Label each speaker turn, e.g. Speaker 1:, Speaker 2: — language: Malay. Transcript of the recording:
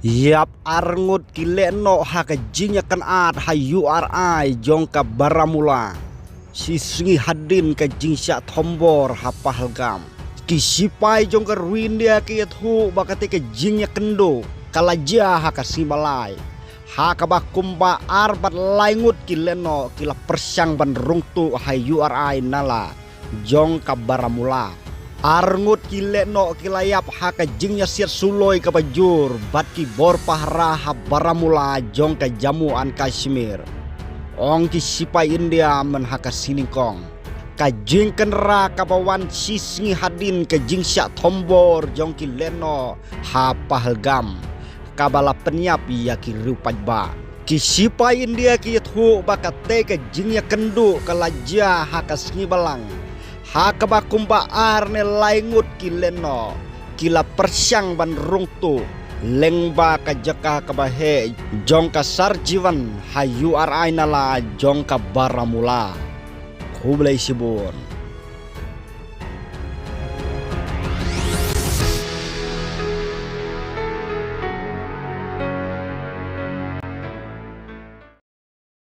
Speaker 1: Yap arngut kileno haka jinya kan ad hayu arai jong ka baramula. Sisngi hadin ka jingsya tombor hapahalgam. Kisipai jong ka ruindia ki yathu bakati ka jinya kendo. Kalaja haka simalai. Haka bakumba arbat laingut kileno kila persyang ban rungtu hayu arai nala jong ka baramula. Arngut kileno kilayap haka jingnya siat suloi ke bajur bat ki bor pahra baramula jong ka jamuan Kashmir. Ong ki sipai India men haka siningkong. Ka jing kenra kabawan sisngi hadin ke jing syak tombor jong ki leno ha pahalgam. Kabala penyap ya ki rupaj ba. Ki sipai India ki yathu bakate ke jingnya kendu kalaja haka singi balang. Haka bakumba arne laingut kileno kila persyang ban rungtu lengba kajaka kabahe jong ka sarjiwan hayu arai nala jong ka baramula Kublai Sibun.